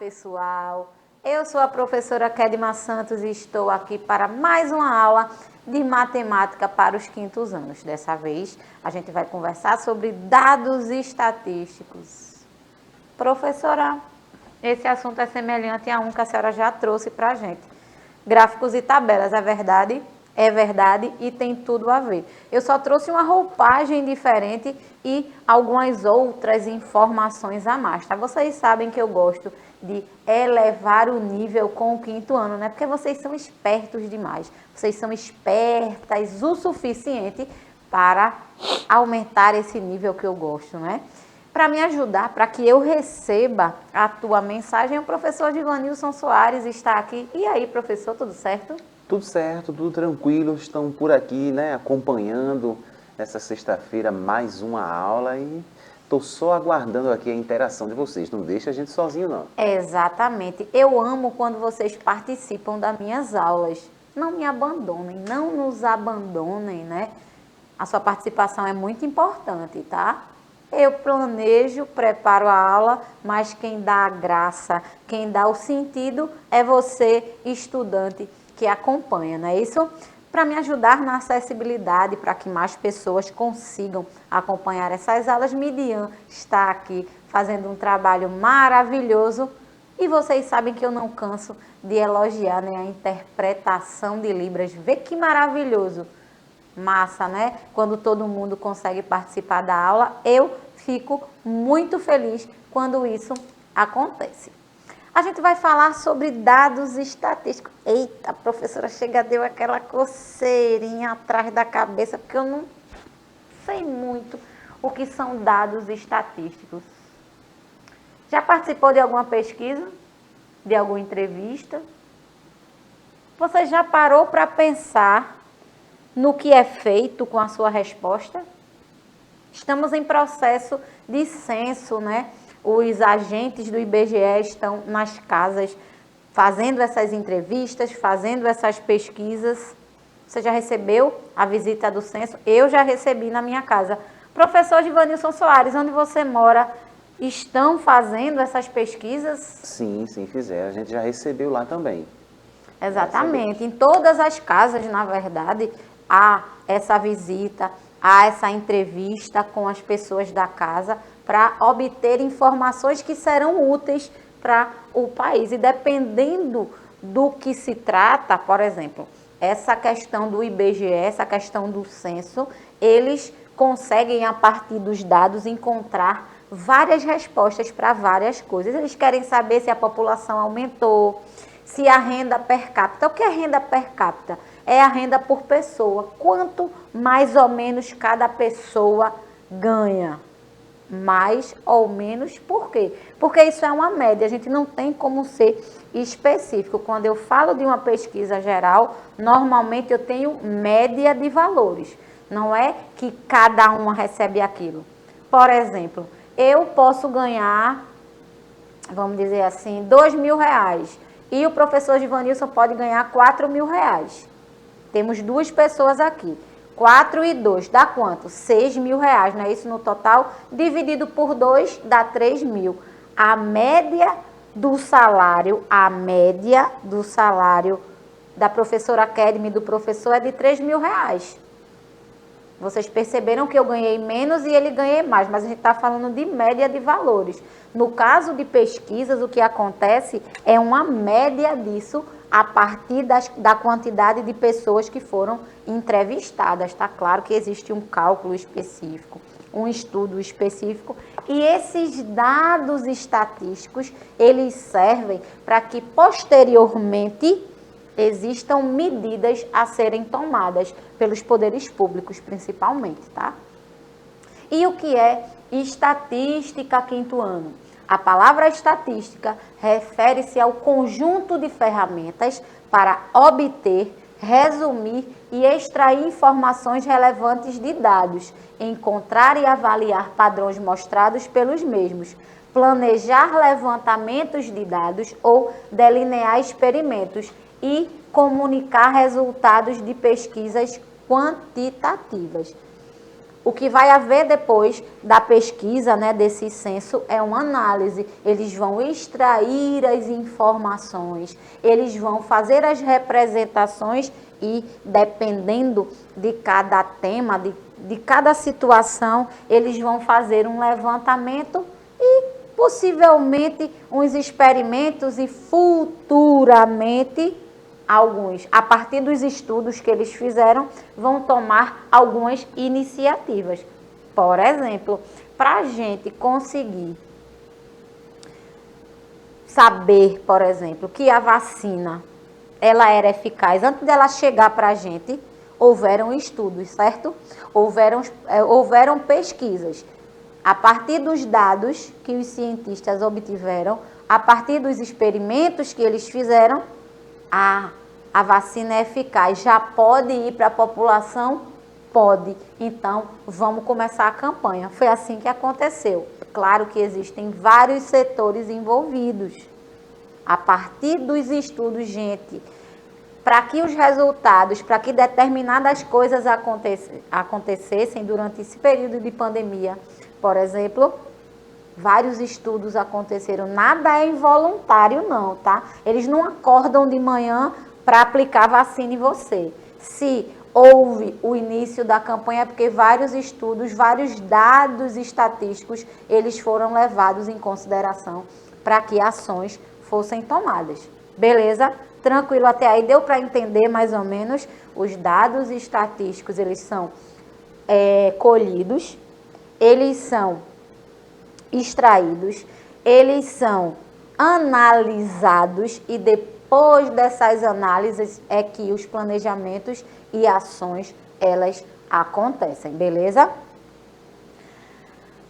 pessoal, eu sou a professora Kedma Santos e estou aqui para mais uma aula de matemática para os quintos anos. Dessa vez, a gente vai conversar sobre dados estatísticos. Professora, esse assunto é semelhante a um que a senhora já trouxe para a gente. Gráficos e tabelas, é verdade? É verdade e tem tudo a ver. Eu só trouxe uma roupagem diferente e algumas outras informações a mais, tá? Vocês sabem que eu gosto de elevar o nível com o quinto ano, né? Porque vocês são espertos demais. Vocês são espertas o suficiente para aumentar esse nível que eu gosto, né? Para me ajudar, para que eu receba a tua mensagem, o professor Givanilson Soares está aqui. E aí, professor, tudo certo? Tudo certo, tudo tranquilo, estão por aqui, né, acompanhando essa sexta-feira mais uma aula e estou só aguardando aqui a interação de vocês, não deixa a gente sozinho não. Exatamente, eu amo quando vocês participam das minhas aulas, não me abandonem, não nos abandonem, né? A sua participação é muito importante, tá? Eu planejo, preparo a aula, mas quem dá a graça, quem dá o sentido é você, estudante, que acompanha, não é isso? Para me ajudar na acessibilidade, para que mais pessoas consigam acompanhar essas aulas, Midian está aqui fazendo um trabalho maravilhoso e vocês sabem que eu não canso de elogiar, né, a interpretação de Libras. Vê que maravilhoso! Massa, né? Quando todo mundo consegue participar da aula, eu fico muito feliz quando isso acontece. A gente vai falar sobre dados estatísticos. Eita, a professora chega, deu aquela coceirinha atrás da cabeça, porque eu não sei muito o que são dados estatísticos. Já participou de alguma pesquisa? De alguma entrevista? Você já parou para pensar no que é feito com a sua resposta? Estamos em processo de censo, né? Os agentes do IBGE estão nas casas fazendo essas entrevistas, fazendo essas pesquisas. Você já recebeu a visita do censo? Eu já recebi na minha casa. Professor Givanilson Soares, onde você mora, estão fazendo essas pesquisas? Sim, fizeram, a gente já recebeu lá também. Exatamente, em todas as casas, na verdade, há essa visita, há essa entrevista com as pessoas da casa para obter informações que serão úteis para o país. E dependendo do que se trata, por exemplo, essa questão do IBGE, essa questão do censo, eles conseguem, a partir dos dados, encontrar várias respostas para várias coisas. Eles querem saber se a população aumentou, se a renda per capita. O que é renda per capita? É a renda por pessoa. Quanto mais ou menos cada pessoa ganha? Mais ou menos, por quê? Porque isso é uma média, a gente não tem como ser específico. Quando eu falo de uma pesquisa geral, normalmente eu tenho média de valores. Não é que cada uma recebe aquilo. Por exemplo, eu posso ganhar, vamos dizer assim, R$2.000. E o professor Givanilson pode ganhar R$4.000. Temos duas pessoas aqui. 4 e 2 dá quanto? R$6.000, não é isso no total? Dividido por 2 dá 3.000. A média do salário da professora Kedma e do professor é de R$3.000. Vocês perceberam que eu ganhei menos e ele ganhei mais, mas a gente está falando de média de valores. No caso de pesquisas, o que acontece é uma média disso a partir da quantidade de pessoas que foram entrevistadas. Está claro que existe um cálculo específico, um estudo específico, e esses dados estatísticos, eles servem para que posteriormente existam medidas a serem tomadas pelos poderes públicos, principalmente, tá? E o que é estatística quinto ano? A palavra estatística refere-se ao conjunto de ferramentas para obter, resumir e extrair informações relevantes de dados, encontrar e avaliar padrões mostrados pelos mesmos, planejar levantamentos de dados ou delinear experimentos e comunicar resultados de pesquisas quantitativas. O que vai haver depois da pesquisa, né, desse censo, é uma análise. Eles vão extrair as informações, eles vão fazer as representações e, dependendo de cada tema, de cada situação, eles vão fazer um levantamento e, possivelmente, uns experimentos e, futuramente, alguns, a partir dos estudos que eles fizeram, vão tomar algumas iniciativas. Por exemplo, para a gente conseguir saber, por exemplo, que a vacina ela era eficaz, antes dela chegar para a gente, houveram estudos, certo? Houveram pesquisas. A partir dos dados que os cientistas obtiveram, a partir dos experimentos que eles fizeram, a vacina é eficaz. Já pode ir para a população? Pode. Então, vamos começar a campanha. Foi assim que aconteceu. Claro que existem vários setores envolvidos. A partir dos estudos, gente, para que os resultados, para que determinadas coisas acontecessem durante esse período de pandemia, por exemplo, vários estudos aconteceram. Nada é involuntário, não, tá? Eles não acordam de manhã para aplicar vacina em você. Se houve o início da campanha, é porque vários estudos, vários dados estatísticos, eles foram levados em consideração para que ações fossem tomadas. Beleza? Tranquilo até aí? Deu para entender mais ou menos? Os dados estatísticos, eles são colhidos, eles são extraídos, eles são analisados e depois dessas análises é que os planejamentos e ações, elas acontecem, beleza?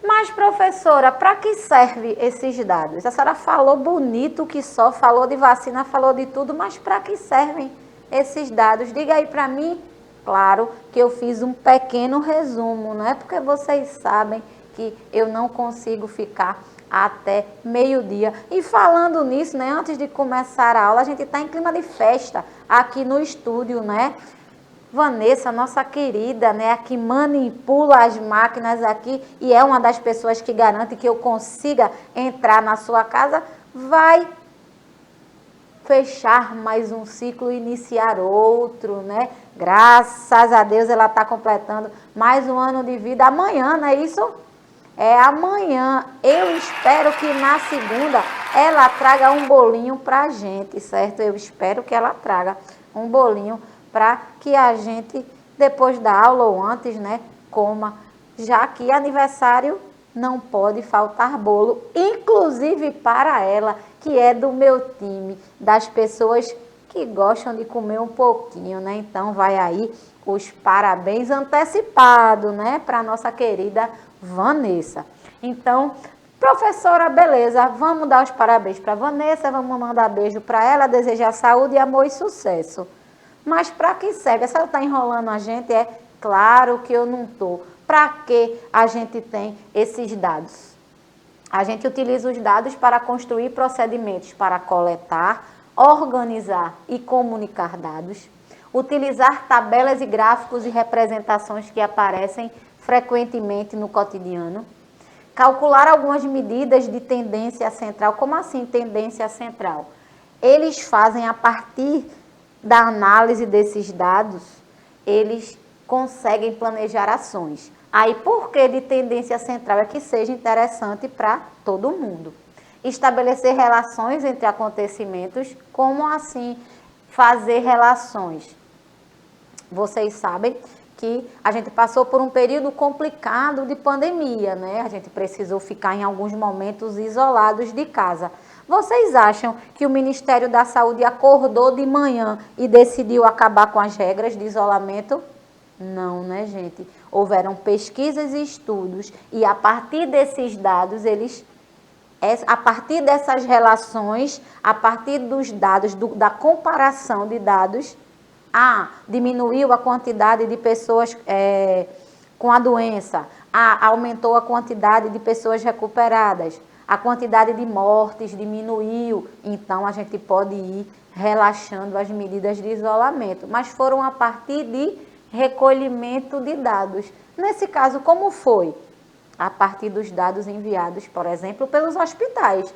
Mas, professora, para que serve esses dados? A senhora falou bonito que só, falou de vacina, falou de tudo, mas para que servem esses dados? Diga aí para mim. Claro que eu fiz um pequeno resumo, não é porque vocês sabem que eu não consigo ficar até meio-dia. E falando nisso, né, antes de começar a aula, a gente está em clima de festa aqui no estúdio, né? Vanessa, nossa querida, né, a que manipula as máquinas aqui e é uma das pessoas que garante que eu consiga entrar na sua casa, vai fechar mais um ciclo e iniciar outro, né? Graças a Deus ela está completando mais um ano de vida amanhã, não é isso? É amanhã. Eu espero que na segunda ela traga um bolinho pra gente, certo? Eu espero que ela traga um bolinho para que a gente, depois da aula ou antes, né, coma, já que aniversário não pode faltar bolo, inclusive para ela, que é do meu time, das pessoas que gostam de comer um pouquinho, né? Então vai aí os parabéns antecipados, né, para a nossa querida Vanessa. Então, professora, beleza, vamos dar os parabéns para Vanessa, vamos mandar beijo para ela, desejar saúde, amor e sucesso. Mas para que serve? Se ela está enrolando a gente, é claro que eu não estou. Para que a gente tem esses dados? A gente utiliza os dados para construir procedimentos para coletar, organizar e comunicar dados, utilizar tabelas e gráficos e representações que aparecem frequentemente no cotidiano, calcular algumas medidas de tendência central. Como assim tendência central? Eles fazem a partir da análise desses dados, eles conseguem planejar ações. Aí, por que de tendência central? É que seja interessante para todo mundo. Estabelecer relações entre acontecimentos, como assim fazer relações? Vocês sabem que a gente passou por um período complicado de pandemia, né? A gente precisou ficar em alguns momentos isolados de casa. Vocês acham que o Ministério da Saúde acordou de manhã e decidiu acabar com as regras de isolamento? Não, né, gente? Houveram pesquisas e estudos e a partir desses dados, a partir dessas relações, a partir dos dados, da comparação de dados, diminuiu a quantidade de pessoas com a doença, aumentou a quantidade de pessoas recuperadas, a quantidade de mortes diminuiu, então a gente pode ir relaxando as medidas de isolamento. Mas foram a partir de recolhimento de dados. Nesse caso, como foi? A partir dos dados enviados, por exemplo, pelos hospitais.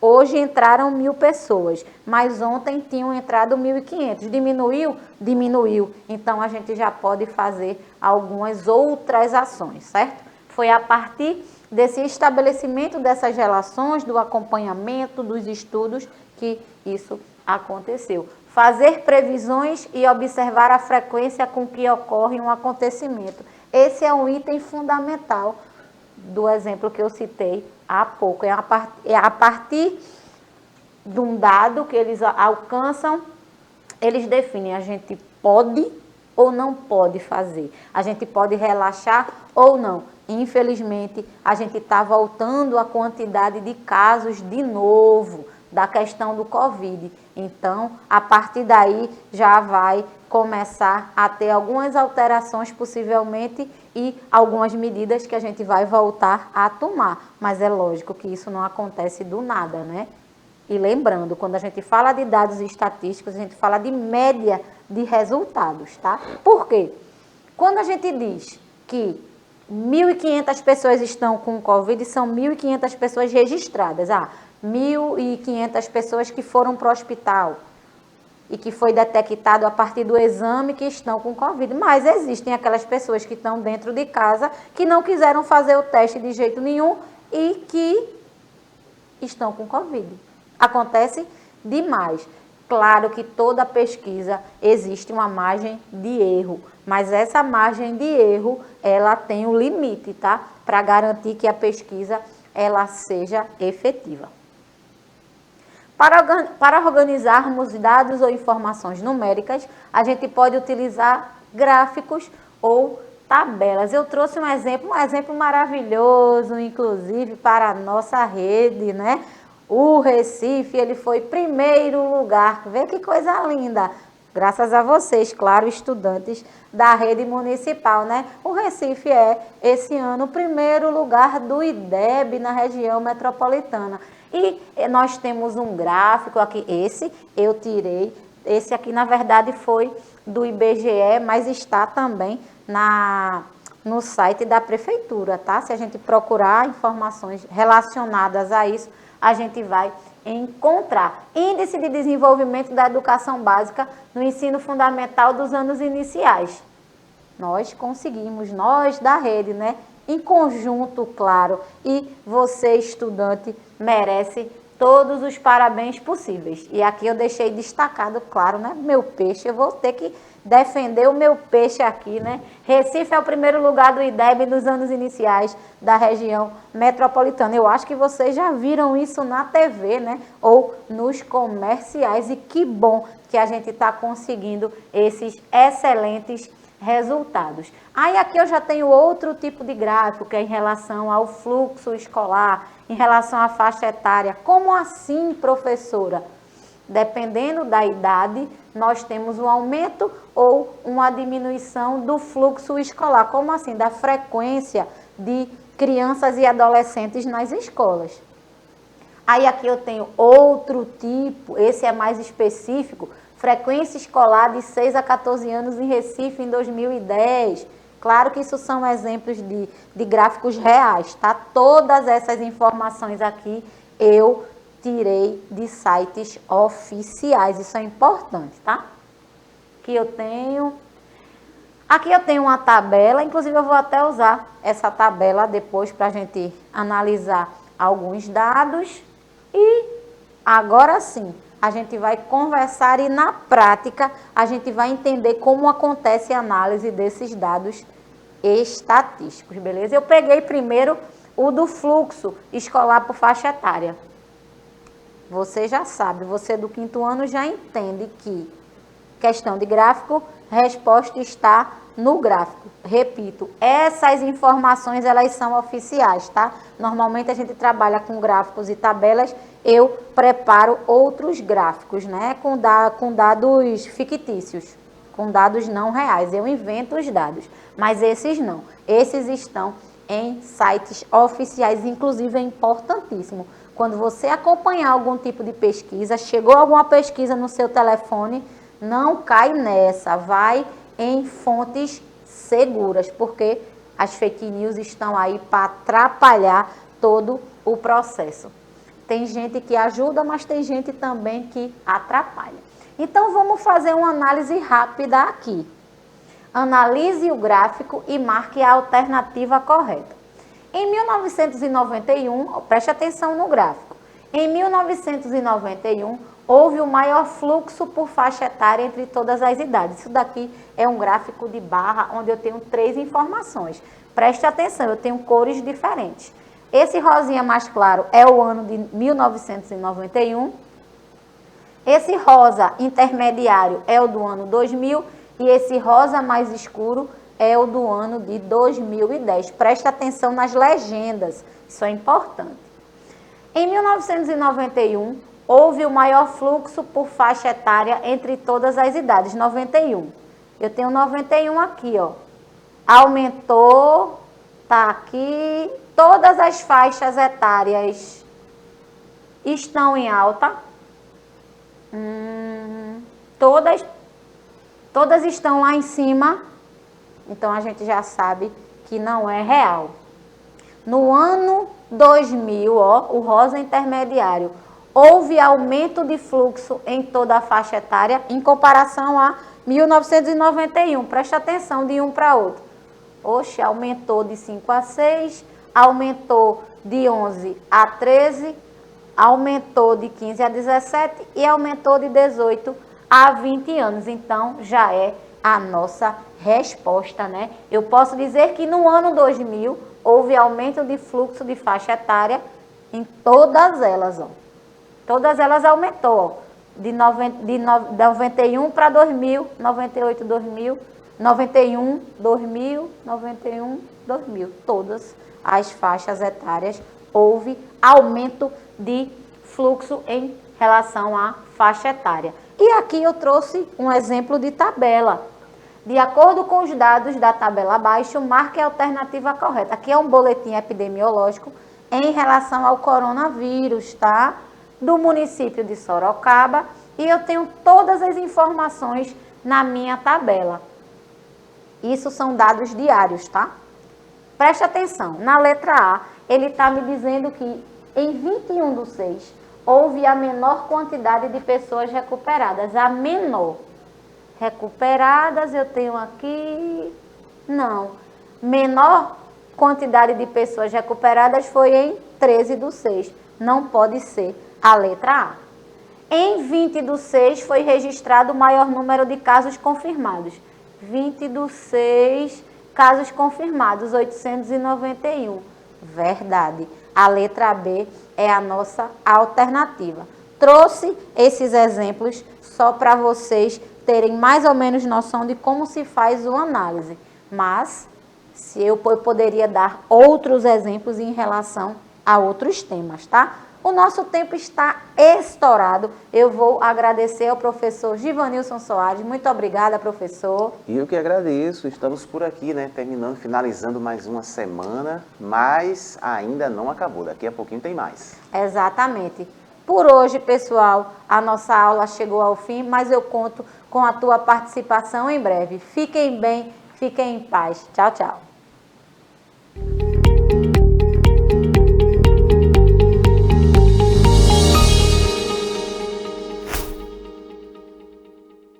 Hoje entraram 1.000 pessoas, mas ontem tinham entrado 1.500. Diminuiu? Diminuiu. Então, a gente já pode fazer algumas outras ações, certo? Foi a partir desse estabelecimento dessas relações, do acompanhamento, dos estudos, que isso aconteceu. Fazer previsões e observar a frequência com que ocorre um acontecimento. Esse é um item fundamental do exemplo que eu citei há pouco. É a partir de um dado que eles alcançam, eles definem, a gente pode ou não pode fazer. A gente pode relaxar ou não. Infelizmente, a gente está voltando à quantidade de casos de novo, da questão do Covid. Então, a partir daí, já vai começar a ter algumas alterações, possivelmente, e algumas medidas que a gente vai voltar a tomar. Mas é lógico que isso não acontece do nada, né? E lembrando, quando a gente fala de dados estatísticos, a gente fala de média de resultados, tá? Por quê? Quando a gente diz que 1.500 pessoas estão com Covid, são 1.500 pessoas registradas. 1.500 pessoas que foram para o hospital e que foi detectado a partir do exame que estão com Covid. Mas existem aquelas pessoas que estão dentro de casa, que não quiseram fazer o teste de jeito nenhum e que estão com Covid. Acontece demais. Claro que toda pesquisa existe uma margem de erro, mas essa margem de erro, ela tem um limite, tá? Para garantir que a pesquisa, ela seja efetiva. Para organizarmos dados ou informações numéricas, a gente pode utilizar gráficos ou tabelas. Eu trouxe um exemplo maravilhoso, inclusive, para a nossa rede, né? O Recife, ele foi primeiro lugar. Vê que coisa linda! Graças a vocês, claro, estudantes da rede municipal, né? O Recife é, esse ano, o primeiro lugar do IDEB na região metropolitana. E nós temos um gráfico aqui, esse eu tirei, esse aqui na verdade foi do IBGE, mas está também no site da prefeitura, tá? Se a gente procurar informações relacionadas a isso, a gente vai encontrar. Índice de desenvolvimento da educação básica no ensino fundamental dos anos iniciais. Nós conseguimos, nós da rede, né? Em conjunto, claro, e você, estudante, merece todos os parabéns possíveis. E aqui eu deixei destacado, claro, né? Meu peixe, eu vou ter que defender o meu peixe aqui, né? Recife é o primeiro lugar do IDEB nos anos iniciais da região metropolitana. Eu acho que vocês já viram isso na TV, né? Ou nos comerciais. E que bom que a gente está conseguindo esses excelentes resultados. Aí aqui eu já tenho outro tipo de gráfico, que é em relação ao fluxo escolar, em relação à faixa etária. Como assim, professora? Dependendo da idade, nós temos um aumento ou uma diminuição do fluxo escolar. Como assim? Da frequência de crianças e adolescentes nas escolas. Aí aqui eu tenho outro tipo, esse é mais específico, frequência escolar de 6 a 14 anos em Recife em 2010. Claro que isso são exemplos de gráficos reais, tá? Todas essas informações aqui eu tirei de sites oficiais, isso é importante, tá? Aqui eu tenho uma tabela, inclusive eu vou até usar essa tabela depois para a gente analisar alguns dados. E agora sim, a gente vai conversar e na prática a gente vai entender como acontece a análise desses dados estatísticos, beleza? Eu peguei primeiro o do fluxo escolar por faixa etária. Você já sabe, você do 5º ano já entende que questão de gráfico, resposta está no gráfico. Repito, essas informações elas são oficiais, tá? Normalmente a gente trabalha com gráficos e tabelas, eu preparo outros gráficos, né? Com dados fictícios, com dados não reais. Eu invento os dados, mas esses não. Esses estão em sites oficiais, inclusive é importantíssimo. Quando você acompanhar algum tipo de pesquisa, chegou alguma pesquisa no seu telefone, não cai nessa, vai em fontes seguras, porque as fake news estão aí para atrapalhar todo o processo. Tem gente que ajuda, mas tem gente também que atrapalha. Então, vamos fazer uma análise rápida aqui. Analise o gráfico e marque a alternativa correta. Em 1991, preste atenção no gráfico. Em 1991, houve o maior fluxo por faixa etária entre todas as idades. Isso daqui é um gráfico de barra onde eu tenho 3 informações. Preste atenção, eu tenho cores diferentes. Esse rosinha mais claro é o ano de 1991. Esse rosa intermediário é o do ano 2000 e esse rosa mais escuro é o do ano de 2010. Preste atenção nas legendas, isso é importante. Em 1991, houve o maior fluxo por faixa etária entre todas as idades, 91. Eu tenho 91 aqui, ó. Aumentou, tá aqui. Todas as faixas etárias estão em alta. Todas estão lá em cima. Então, a gente já sabe que não é real. No ano 2000, ó, o rosa intermediário, houve aumento de fluxo em toda a faixa etária em comparação a 1991. Presta atenção de um para outro. Oxe, aumentou de 5 a 6, aumentou de 11 a 13, aumentou de 15 a 17 e aumentou de 18 a 20 anos. Então, já é a nossa resposta, né? Eu posso dizer que no ano 2000 houve aumento de fluxo de faixa etária em todas elas, ó. Todas elas aumentou, ó. De 91 para 2000, 98, 2000, 91, 2000, 91, 2000. Todas as faixas etárias houve aumento de fluxo em relação à faixa etária. E aqui eu trouxe um exemplo de tabela. De acordo com os dados da tabela abaixo, marque a alternativa correta. Aqui é um boletim epidemiológico em relação ao coronavírus, tá? Do município de Sorocaba. E eu tenho todas as informações na minha tabela. Isso são dados diários, tá? Preste atenção. Na letra A, ele está me dizendo que em 21/6 houve a menor quantidade de pessoas recuperadas. A menor. Recuperadas, eu tenho aqui... Não. Menor quantidade de pessoas recuperadas foi em 13/6. Não pode ser a letra A. Em 20/6 foi registrado o maior número de casos confirmados. 20/6, casos confirmados, 891. Verdade. A letra B é a nossa alternativa. Trouxe esses exemplos só para vocês terem mais ou menos noção de como se faz uma análise. Mas eu poderia dar outros exemplos em relação a outros temas, tá? O nosso tempo está estourado. Eu vou agradecer ao professor Givanilson Soares. Muito obrigada, professor. E eu que agradeço. Estamos por aqui, né? Finalizando mais uma semana, mas ainda não acabou. Daqui a pouquinho tem mais. Exatamente. Por hoje, pessoal, a nossa aula chegou ao fim, mas eu conto com a tua participação em breve. Fiquem bem, fiquem em paz. Tchau, tchau.